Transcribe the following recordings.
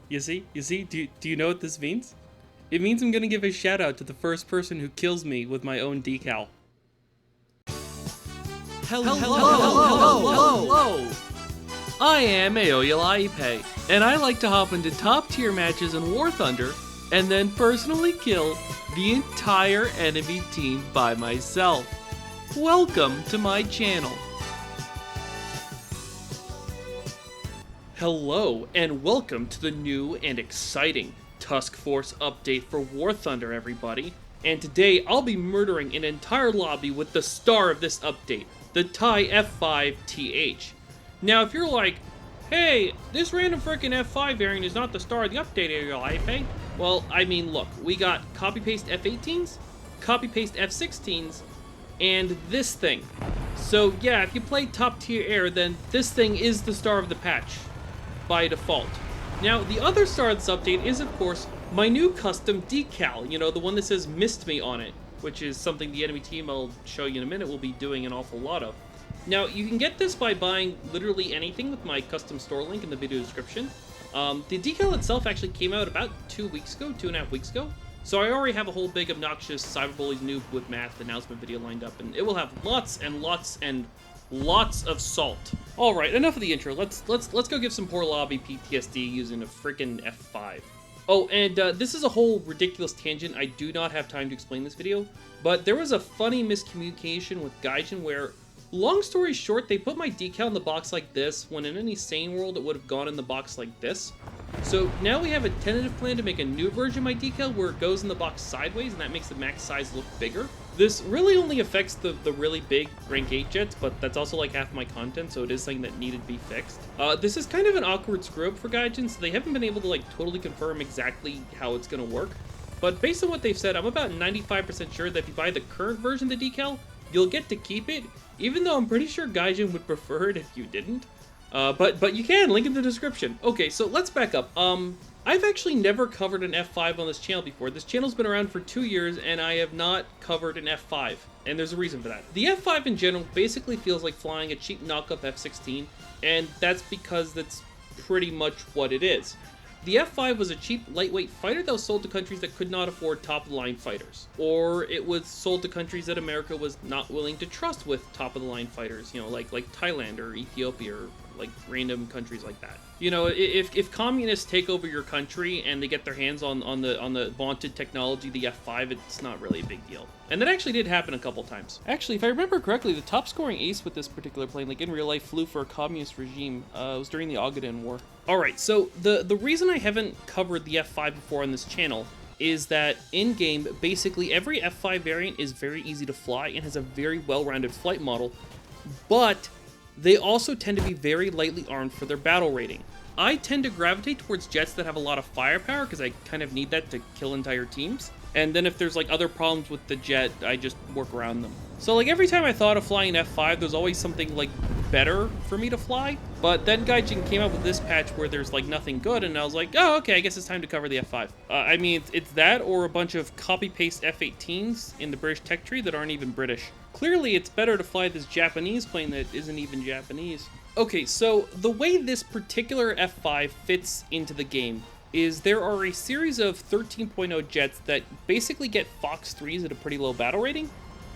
You see, do you know what this means? It means I'm gonna give a shout out to the first person who kills me with my own decal. Hello. I am Aoyalaipe, and I like to hop into top tier matches in War Thunder and then personally kill the entire enemy team by myself. Welcome to my channel. Hello, and welcome to the new and exciting Tusk Force update for War Thunder, everybody. And today, I'll be murdering an entire lobby with the star of this update, the TIE F5TH. Now, if you're like, hey, this random frickin' F5 variant is not the star of the update area, life, well, I mean, look, we got copy-paste F18s, copy-paste F16s, and this thing. So, yeah, if you play top tier air, then this thing is the star of the patch by default. Now, the other star of this update is, of course, my new custom decal, you know, the one that says Missed Me on it, which is something the enemy team I'll show you in a minute will be doing an awful lot of. Now, you can get this by buying literally anything with my custom store link in the video description. The decal itself actually came out about 2 weeks ago, 2.5 weeks ago, so I already have a whole big obnoxious Cyberbullies Noob with Math announcement video lined up, and it will have lots and lots and lots of salt. Alright, enough of the intro, let's go give some poor lobby PTSD using a freaking F5. Oh, and this is a whole ridiculous tangent. I do not have time to explain this video, but there was a funny miscommunication with Gaijin where, long story short, they put my decal in the box like this, when in any sane world it would have gone in the box like this. So now we have a tentative plan to make a new version of my decal where it goes in the box sideways, and that makes the max size look bigger. This really only affects the really big rank 8 jets, but that's also like half my content, so it is something that needed to be fixed. This is kind of an awkward screw-up for Gaijin, so they haven't been able to like totally confirm exactly how it's going to work. But based on what they've said, I'm about 95% sure that if you buy the current version of the decal, you'll get to keep it, even though I'm pretty sure Gaijin would prefer it if you didn't. But you can, link in the description. Okay, so let's back up. I've actually never covered an F5 on this channel before. This channel's been around for 2 years, and I have not covered an F5, and there's a reason for that. The F5 in general basically feels like flying a cheap knockup F16, and that's because that's pretty much what it is. The F5 was a cheap, lightweight fighter that was sold to countries that could not afford top-of-the-line fighters. Or it was sold to countries that America was not willing to trust with top-of-the-line fighters, you know, like Thailand or Ethiopia or like random countries like that. You know, if communists take over your country and they get their hands on the vaunted technology, the F5, it's not really a big deal. And that actually did happen a couple times. Actually, if I remember correctly, the top scoring ace with this particular plane, like in real life, flew for a communist regime. It was during the Ogaden War. Alright, so the reason I haven't covered the F5 before on this channel is that in-game, basically every F5 variant is very easy to fly and has a very well-rounded flight model, but they also tend to be very lightly armed for their battle rating. I tend to gravitate towards jets that have a lot of firepower because I kind of need that to kill entire teams. And then if there's like other problems with the jet, I just work around them. So like every time I thought of flying F5, there's always something like better for me to fly. But then Gaijin came up with this patch where there's like nothing good, and I was like, oh, okay, I guess it's time to cover the F5. I mean, it's that or a bunch of copy-paste F18s in the British tech tree that aren't even British. Clearly, it's better to fly this Japanese plane that isn't even Japanese. Okay, so the way this particular F5 fits into the game is there are a series of 13.0 jets that basically get Fox 3s at a pretty low battle rating,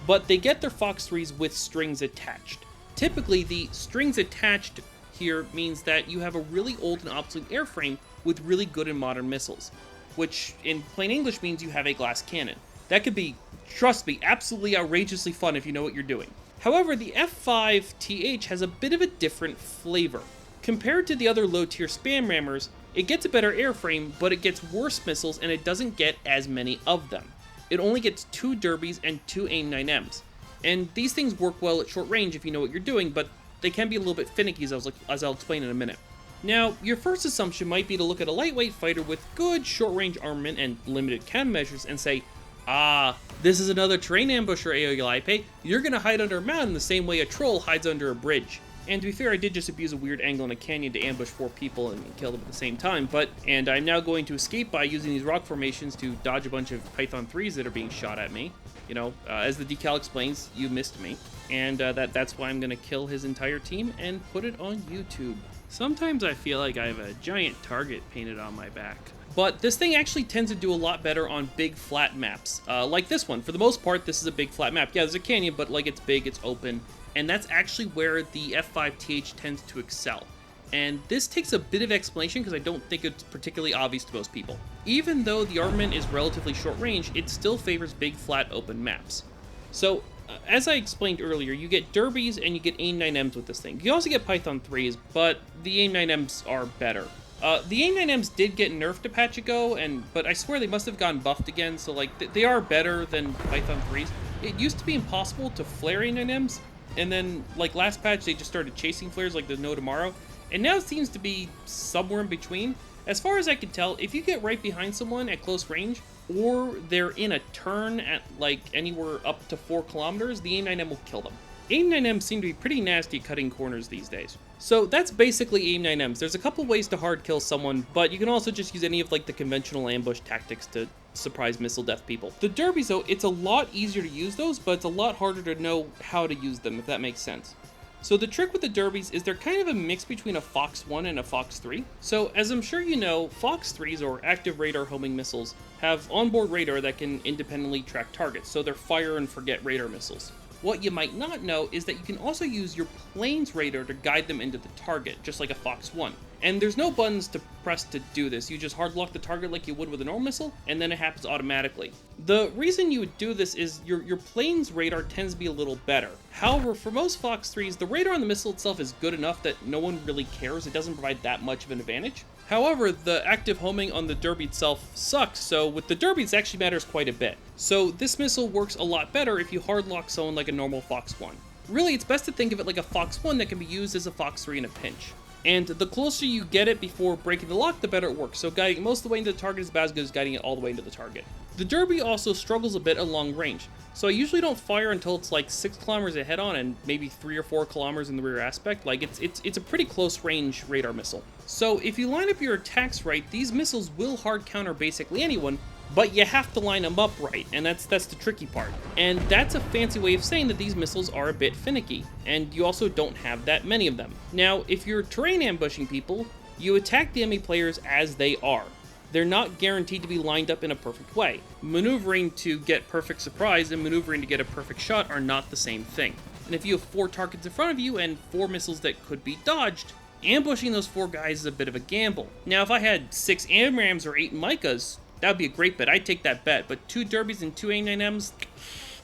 but they get their Fox 3s with strings attached. Typically, the strings attached here means that you have a really old and obsolete airframe with really good and modern missiles, which in plain English means you have a glass cannon. That could be, trust me, absolutely outrageously fun if you know what you're doing. However, the F5TH has a bit of a different flavor. Compared to the other low-tier spam rammers, it gets a better airframe, but it gets worse missiles and it doesn't get as many of them. It only gets 2 derbies and 2 AIM-9Ms. And these things work well at short range if you know what you're doing, but they can be a little bit finicky, as I'll explain in a minute. Now, your first assumption might be to look at a lightweight fighter with good short-range armament and limited countermeasures and say, ah, this is another terrain ambusher, Aoyalaipe. You're gonna hide under a mountain the same way a troll hides under a bridge. And to be fair, I did just abuse a weird angle in a canyon to ambush 4 people and kill them at the same time, and I'm now going to escape by using these rock formations to dodge a bunch of Python 3s that are being shot at me. You know, as the decal explains, you missed me. And that's why I'm gonna kill his entire team and put it on YouTube. Sometimes I feel like I have a giant target painted on my back. But this thing actually tends to do a lot better on big flat maps, like this one. For the most part, this is a big flat map. Yeah, there's a canyon, but like it's big, it's open, and that's actually where the F5TH tends to excel. And this takes a bit of explanation because I don't think it's particularly obvious to most people. Even though the armament is relatively short range, it still favors big flat open maps. So, as I explained earlier, you get derbies and you get AIM-9Ms with this thing. You also get Python 3s, but the AIM-9Ms are better. The AIM-9Ms did get nerfed a patch ago, but I swear they must have gotten buffed again, so like they are better than Python 3s. It used to be impossible to flare AIM-9Ms, and then like last patch they just started chasing flares like there's no tomorrow, and now it seems to be somewhere in between. As far as I can tell, if you get right behind someone at close range, or they're in a turn at like anywhere up to 4 kilometers, the AIM-9M will kill them. AIM-9Ms seem to be pretty nasty at cutting corners these days. So that's basically AIM-9Ms. There's a couple ways to hard kill someone, but you can also just use any of like the conventional ambush tactics to surprise missile death people. The derbies though, it's a lot easier to use those, but it's a lot harder to know how to use them, if that makes sense. So the trick with the derbies is they're kind of a mix between a Fox 1 and a Fox 3. So as I'm sure you know, Fox 3s, or active radar homing missiles, have onboard radar that can independently track targets, so they're fire and forget radar missiles. What you might not know is that you can also use your plane's radar to guide them into the target, just like a Fox 1. And there's no buttons to press to do this, you just hard lock the target like you would with a normal missile, and then it happens automatically. The reason you would do this is your plane's radar tends to be a little better. However, for most Fox 3s, the radar on the missile itself is good enough that no one really cares, it doesn't provide that much of an advantage. However, the active homing on the derby itself sucks, so with the derby it actually matters quite a bit. So this missile works a lot better if you hard lock someone like a normal Fox 1. Really, it's best to think of it like a Fox 1 that can be used as a Fox 3 in a pinch. And the closer you get it before breaking the lock, the better it works, so guiding it most of the way into the target is about as good as guiding it all the way into the target. The derby also struggles a bit at long range, so I usually don't fire until it's like 6 kilometers ahead on and maybe 3 or 4 kilometers in the rear aspect. Like it's a pretty close range radar missile. So if you line up your attacks right, these missiles will hard counter basically anyone, but you have to line them up right, and that's the tricky part. And that's a fancy way of saying that these missiles are a bit finicky, and you also don't have that many of them. Now, if you're terrain ambushing people, you attack the enemy players as they are. They're not guaranteed to be lined up in a perfect way. Maneuvering to get perfect surprise and maneuvering to get a perfect shot are not the same thing. And if you have 4 targets in front of you and 4 missiles that could be dodged, ambushing those 4 guys is a bit of a gamble. Now, if I had 6 AMRAMs or 8 Micas, that would be a great bet. I'd take that bet, but 2 derbies and 2 AIM-9Ms,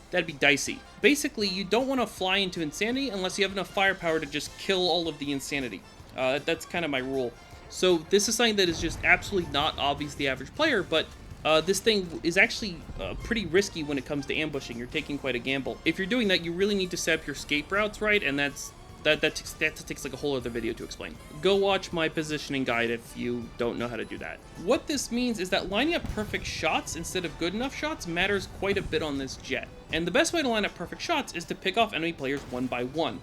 that'd be dicey. Basically, you don't want to fly into insanity unless you have enough firepower to just kill all of the insanity. That's kind of my rule. So this is something that is just absolutely not obvious to the average player, but this thing is actually pretty risky when it comes to ambushing. You're taking quite a gamble. If you're doing that, you really need to set up your escape routes right, and that takes like a whole other video to explain. Go watch my positioning guide if you don't know how to do that. What this means is that lining up perfect shots instead of good enough shots matters quite a bit on this jet. And the best way to line up perfect shots is to pick off enemy players one by one.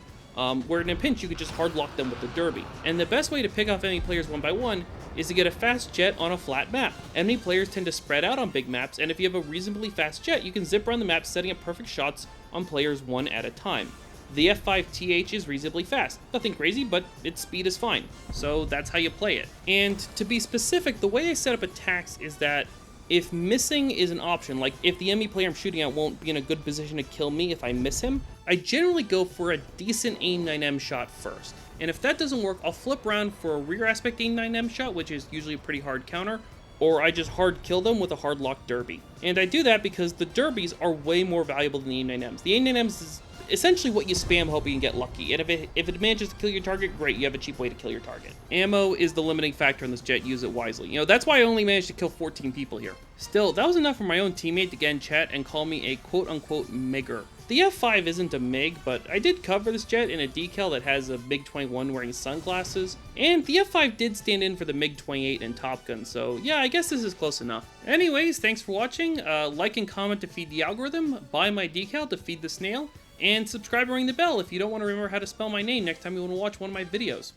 Where in a pinch you could just hard lock them with the derby. And the best way to pick off enemy players one by one is to get a fast jet on a flat map. Enemy players tend to spread out on big maps, and if you have a reasonably fast jet, you can zip around the map setting up perfect shots on players one at a time. The F5TH is reasonably fast. Nothing crazy, but its speed is fine. So that's how you play it. And to be specific, the way I set up attacks is that if missing is an option, like if the enemy player I'm shooting at won't be in a good position to kill me if I miss him, I generally go for a decent AIM-9M shot first. And if that doesn't work, I'll flip around for a rear aspect AIM-9M shot, which is usually a pretty hard counter, or I just hard kill them with a hard lock derby. And I do that because the derbies are way more valuable than the AIM-9Ms. The AIM-9Ms is essentially what you spam hoping you get lucky, and if it manages to kill your target, great, you have a cheap way to kill your target. Ammo is the limiting factor in this jet, use it wisely. You know, that's why I only managed to kill 14 people here. Still, that was enough for my own teammate to get in chat and call me a quote-unquote MIGger. The F5 isn't a MiG, but I did cover this jet in a decal that has a MiG-21 wearing sunglasses, and the F5 did stand in for the MiG-28 in Top Gun, so yeah, I guess this is close enough. Anyways, thanks for watching, like and comment to feed the algorithm, buy my decal to feed the snail, and subscribe and ring the bell if you don't want to remember how to spell my name next time you want to watch one of my videos.